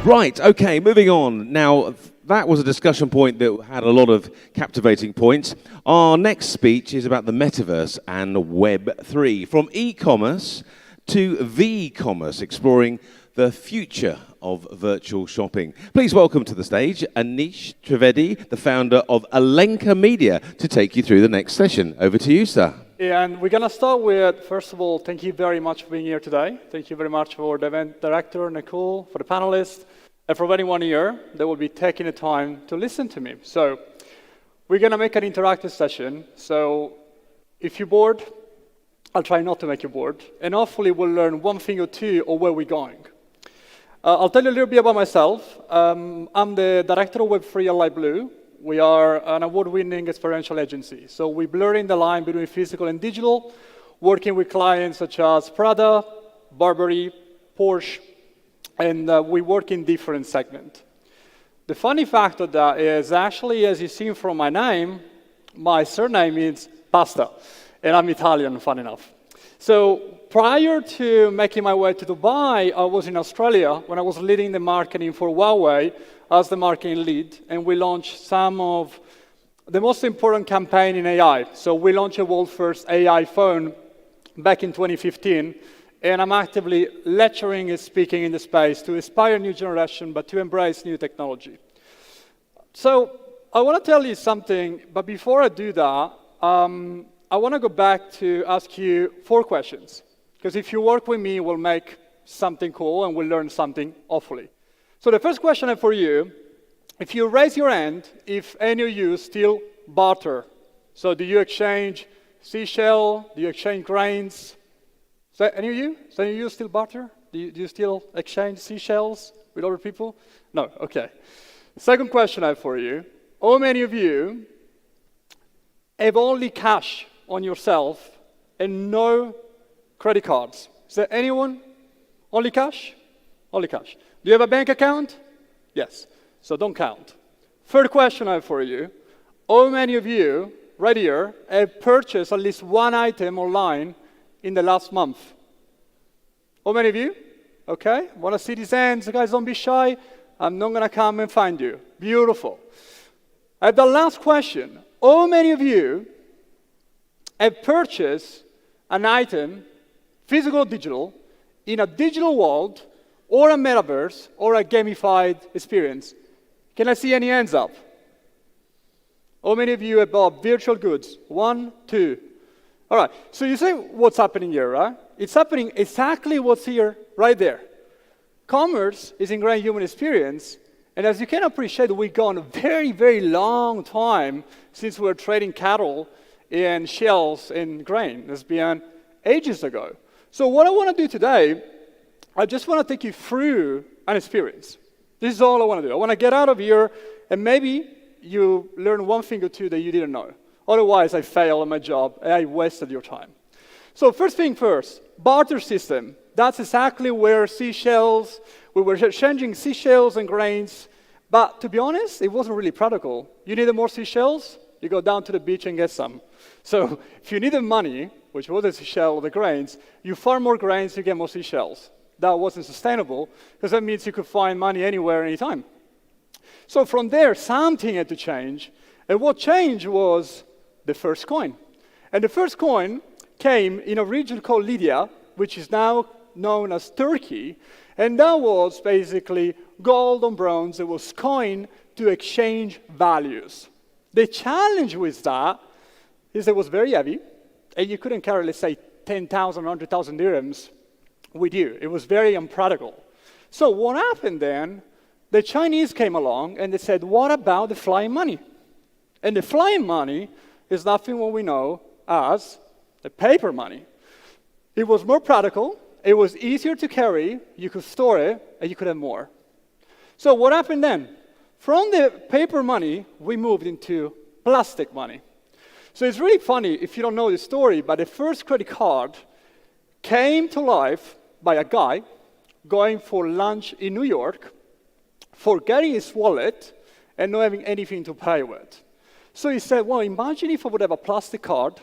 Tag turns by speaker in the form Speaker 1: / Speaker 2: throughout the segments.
Speaker 1: Right, okay, moving on. Now, that was a discussion point that had a lot of captivating points. Our next speech is about the metaverse and Web3. From e-commerce to V-commerce, exploring the future of virtual shopping. Please welcome to the stage Anish Trivedi, the founder of Alenka Media, to take you through the next session. Over to you, sir.
Speaker 2: And we're going to start with, first of all, thank you very much for being here today. Thank you very much for the event director, Nicole, for the panelists, and for anyone here that will be taking the time to listen to me. So we're going to make an interactive session. So if you're bored, I'll try not to make you bored. And hopefully we'll learn one thing or two of where we're going. I'll tell you a little bit about myself. I'm the director of Web3 at Light Blue. We are an award-winning experiential agency. So we're blurring the line between physical and digital, working with clients such as Prada, Burberry, Porsche, and we work in different segments. The funny fact of that is actually, as you've seen from my name, my surname is Pasta, and I'm Italian, fun enough. So prior to making my way to Dubai, I was in Australia when I was leading the marketing for Huawei as the marketing lead, and we launched some of the most important campaign in AI. So we launched the world's first AI phone back in 2015, and I'm actively lecturing and speaking in the space to inspire a new generation, but to embrace new technology. So I want to tell you something, but before I do that, I want to go back to ask you 4 questions. Because if you work with me, we'll make something cool and we'll learn something, hopefully. So the first question for you, if you raise your hand, if any of you still barter. So do you exchange seashell? Do you exchange grains? Is that any of you? Is any of you still barter? Do you still exchange seashells with other people? No, okay. Second question I have for you. How many of you have only cash on yourself and no credit cards? Is there anyone? Only cash? Only cash. Do you have a bank account? Yes. So don't count. Third question I have for you. How many of you, right here, have purchased at least one item online in the last month? How many of you? Okay. Want to see these hands? Guys, don't be shy. I'm not going to come and find you. Beautiful. I have the last question. How many of you have purchased an item, physical or digital, in a digital world, or a metaverse, or a gamified experience? Can I see any hands up? How many of you have bought virtual goods? 1, 2. All right, so you say what's happening here, right? It's happening exactly what's here, right there. Commerce is ingrained human experience, and as you can appreciate, we've gone a very, very long time since we were trading cattle and shells and grain. It's been ages ago. So what I want to do today, I just want to take you through an experience. This is all I want to do. I want to get out of here, and maybe you learn one thing or two that you didn't know. Otherwise, I failed at my job, and I wasted your time. So first thing first, barter system. That's exactly where we were exchanging seashells and grains. But to be honest, it wasn't really practical. You needed more seashells? You go down to the beach and get some. So if you needed money, which was the seashell or the grains, you farm more grains, you get more seashells. That wasn't sustainable, because that means you could find money anywhere, anytime. So from there, something had to change. And what changed was the first coin. And the first coin came in a region called Lydia, which is now known as Turkey. And that was basically gold and bronze. It was coin to exchange values. The challenge with that is it was very heavy, and you couldn't carry, let's say, 10,000 or 100,000 dirhams with you. It was very unpractical. So what happened then, the Chinese came along and they said, what about the flying money? And the flying money is nothing what we know as the paper money. It was more practical, it was easier to carry, you could store it, and you could have more. So what happened then? From the paper money, we moved into plastic money. So it's really funny if you don't know the story, but the first credit card came to life by a guy going for lunch in New York, forgetting his wallet, and not having anything to pay with. So he said, well, imagine if I would have a plastic card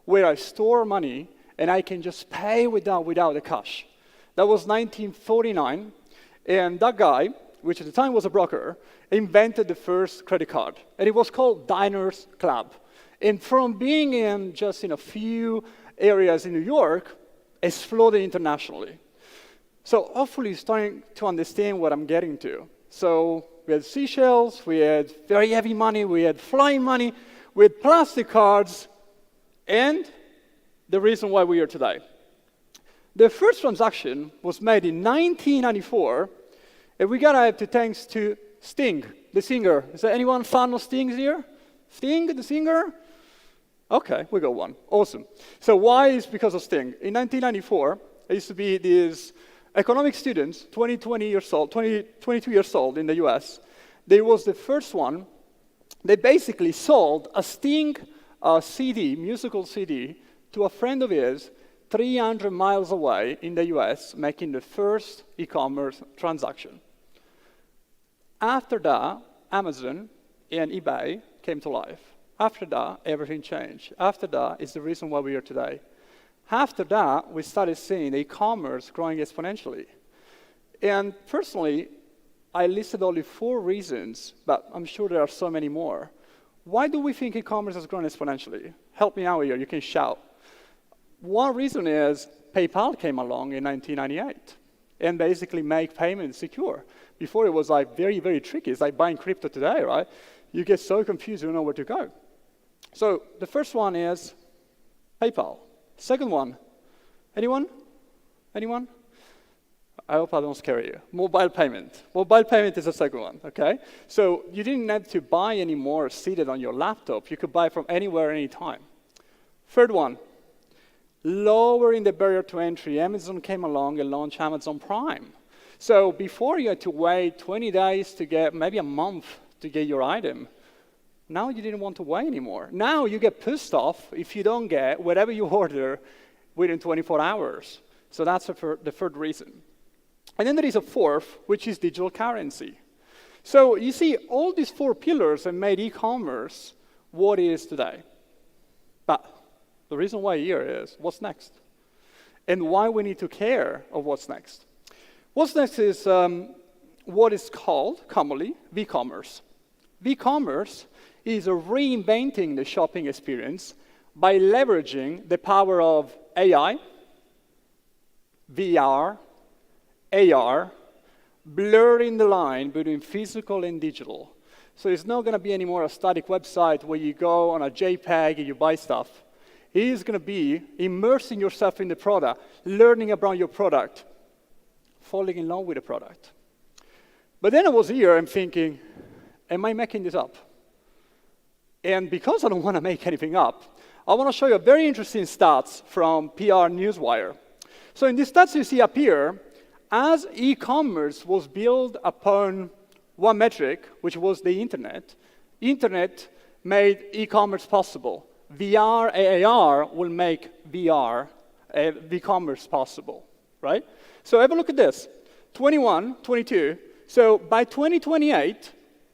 Speaker 2: where I store money and I can just pay without the cash. That was 1949, and that guy which at the time was a broker, invented the first credit card. And it was called Diners Club. And from being in just in a few areas in New York, exploded internationally. So hopefully you're starting to understand what I'm getting to. So we had seashells, we had very heavy money, we had flying money, we had plastic cards, and the reason why we are today. The first transaction was made in 1994, and we gotta have to thanks to Sting, the singer. Is there anyone fan of Sting here? Sting, the singer? Okay, we got one. Awesome. So why is because of Sting? In 1994, there used to be these economic students, 22 years old in the US. They was the first one. They basically sold a Sting CD, musical CD, to a friend of his 300 miles away in the US, making the first e-commerce transaction. After that, Amazon and eBay came to life. After that, everything changed. After that is the reason why we are today. After that, we started seeing e-commerce growing exponentially. And personally, I listed only 4 reasons, but I'm sure there are so many more. Why do we think e-commerce has grown exponentially? Help me out here, you can shout. One reason is PayPal came along in 1998 and basically make payments secure. Before it was like very, very tricky. It's like buying crypto today, right? You get so confused, you don't know where to go. So the first one is PayPal. Second one, anyone? Anyone? I hope I don't scare you. Mobile payment. Mobile payment is the second one, okay? So you didn't have to buy anymore seated on your laptop. You could buy from anywhere, anytime. Third one, lowering the barrier to entry. Amazon came along and launched Amazon Prime. So before you had to wait 20 days to get, maybe a month to get your item, now you didn't want to wait anymore. Now you get pissed off if you don't get whatever you order within 24 hours. So that's the third reason. And then there is a fourth, which is digital currency. So you see, all these 4 pillars have made e-commerce what it is today. But the reason why here is what's next, and why we need to care of what's next. What's next is what is called commonly V-commerce. V-commerce is reinventing the shopping experience by leveraging the power of AI, VR, AR, blurring the line between physical and digital. So it's not going to be anymore a static website where you go on a JPEG and you buy stuff. It is going to be immersing yourself in the product, learning about your product, falling in love with the product. But then I was here and thinking, am I making this up? And because I don't want to make anything up, I want to show you a very interesting stats from PR Newswire. So in these stats you see up here, as e-commerce was built upon one metric, which was the internet made e-commerce possible. VR and AR will make v-commerce possible, right? So have a look at this, 21, 22. So by 2028,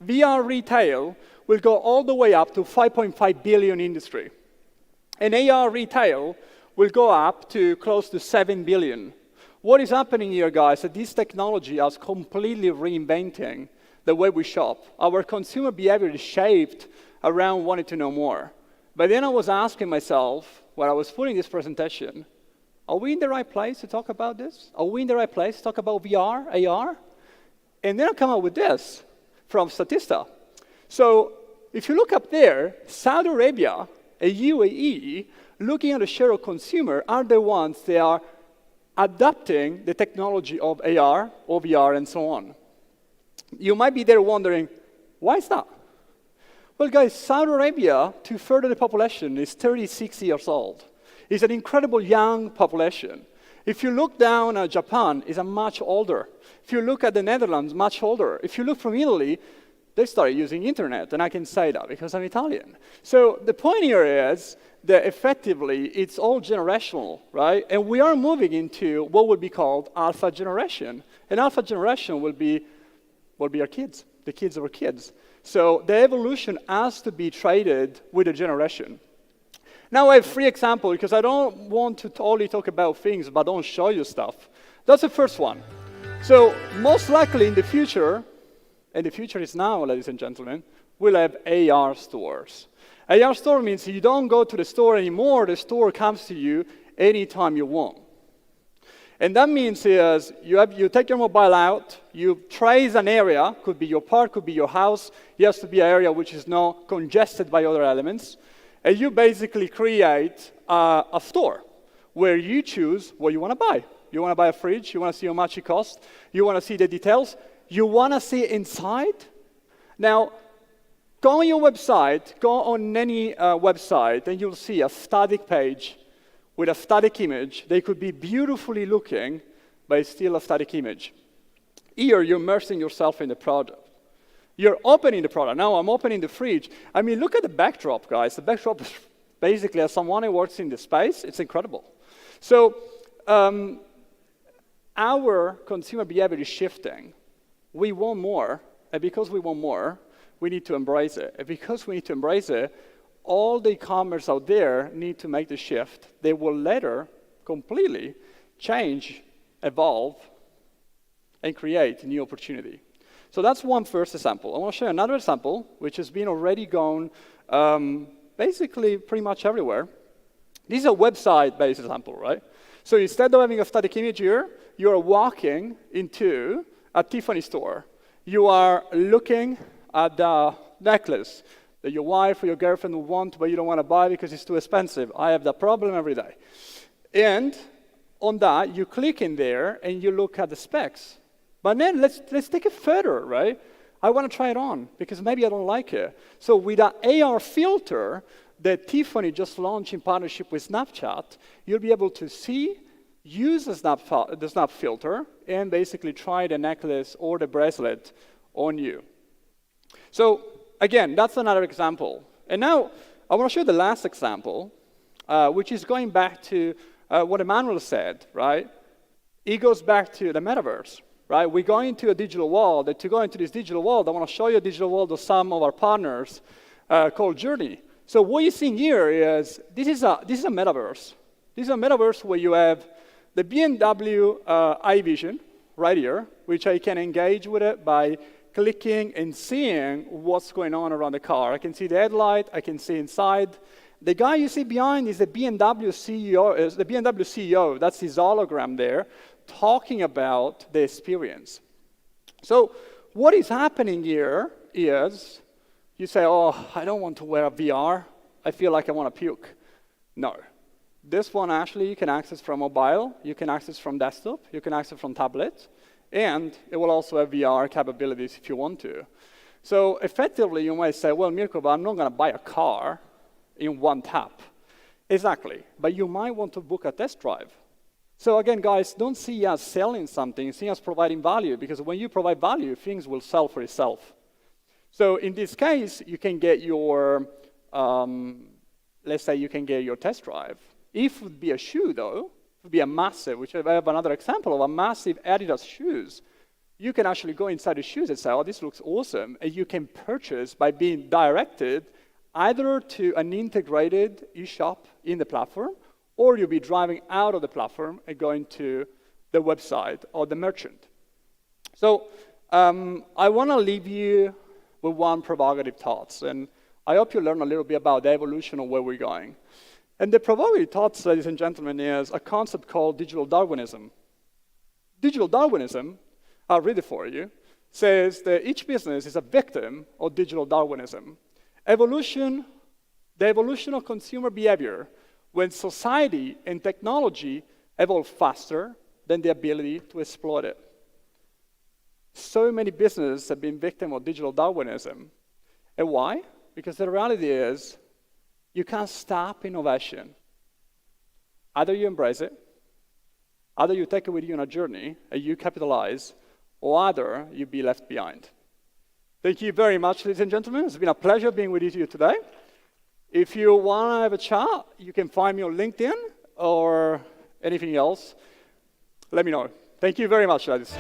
Speaker 2: VR retail will go all the way up to 5.5 billion industry. And AR retail will go up to close to 7 billion. What is happening here, guys, is this technology is completely reinventing the way we shop. Our consumer behavior is shaped around wanting to know more. But then I was asking myself, when I was putting this presentation, are we in the right place to talk about this? Are we in the right place to talk about VR, AR? And then I come up with this from Statista. So if you look up there, Saudi Arabia and UAE, looking at the share of consumer, are the ones that are adapting the technology of AR or VR and so on. You might be there wondering, why is that? Well, guys, Saudi Arabia, to further the population, is 36 years old. It's an incredible young population. If you look down at Japan, it's a much older. If you look at the Netherlands, much older. If you look from Italy, they started using internet, and I can say that because I'm Italian. So the point here is that effectively it's all generational, right? And we are moving into what would be called alpha generation. And alpha generation will be our kids, the kids of our kids. So the evolution has to be traded with a generation. Now I have 3 examples because I don't want to only talk about things but don't show you stuff. That's the first one. So most likely in the future, and the future is now, ladies and gentlemen, we'll have AR stores. AR store means you don't go to the store anymore, the store comes to you anytime you want. And that means is you take your mobile out, you trace an area, could be your park, could be your house, it has to be an area which is not congested by other elements, and you basically create a store where you choose what you want to buy. You want to buy a fridge, you want to see how much it costs, you want to see the details, you want to see inside. Now, go on your website, go on any website, and you'll see a static page with a static image. They could be beautifully looking, but it's still a static image. Here, you're immersing yourself in the product. You're opening the product. Now, I'm opening the fridge. I mean, look at the backdrop, guys. The backdrop is basically, as someone who works in the space, it's incredible. So, our consumer behavior is shifting. We want more, and because we want more, we need to embrace it. And because we need to embrace it, all the e-commerce out there need to make the shift. They will later completely change, evolve, and create a new opportunity. So that's one first example. I want to show you another example, which has been already gone basically pretty much everywhere. This is a website-based example, right? So instead of having a static image here, you're walking into a Tiffany store. You are looking at the necklace that your wife or your girlfriend will want, but you don't want to buy because it's too expensive. I have that problem every day. And on that, you click in there and you look at the specs. But then let's take it further, right? I want to try it on because maybe I don't like it. So with that AR filter that Tiffany just launched in partnership with Snapchat, you'll be able to see, use the Snap filter, and basically try the necklace or the bracelet on you. So again, that's another example. And now I want to show you the last example, which is going back to what Emmanuel said, right? It goes back to the metaverse, right? We go into a digital world, and to go into this digital world, I want to show you a digital world of some of our partners called Journey. So what you're seeing here is, this is a metaverse. This is a metaverse where you have the BMW iVision right here, which I can engage with it by clicking and seeing what's going on around the car. I can see the headlight, I can see inside. The guy you see behind is the BMW CEO, that's his hologram there, talking about the experience. So what is happening here is, you say, oh, I don't want to wear a VR, I feel like I want to puke. No. This one actually you can access from mobile, you can access from desktop, you can access from tablet, and it will also have VR capabilities if you want to. So effectively, you might say, well, Mirko, but I'm not going to buy a car in one tap. Exactly. But you might want to book a test drive. So again, guys, don't see us selling something, see us providing value, because when you provide value, things will sell for itself. So in this case, you can get your, let's say you can get your test drive. If it would be a shoe, though, it would be a massive, which I have another example of a massive Adidas shoes. You can actually go inside the shoes and say, oh, this looks awesome. And you can purchase by being directed either to an integrated e-shop in the platform, or you'll be driving out of the platform and going to the website or the merchant. So I want to leave you with one provocative thought. And I hope you learn a little bit about the evolution of where we're going. And the provocative thoughts, ladies and gentlemen, is a concept called digital Darwinism. Digital Darwinism, I'll read it for you, says that each business is a victim of digital Darwinism. The evolution of consumer behavior when society and technology evolve faster than the ability to exploit it. So many businesses have been victims of digital Darwinism. And why? Because the reality is, you can't stop innovation. Either you embrace it, either you take it with you on a journey and you capitalize, or either you be left behind. Thank you very much, ladies and gentlemen. It's been a pleasure being with you today. If you want to have a chat, you can find me on LinkedIn or anything else. Let me know. Thank you very much, ladies.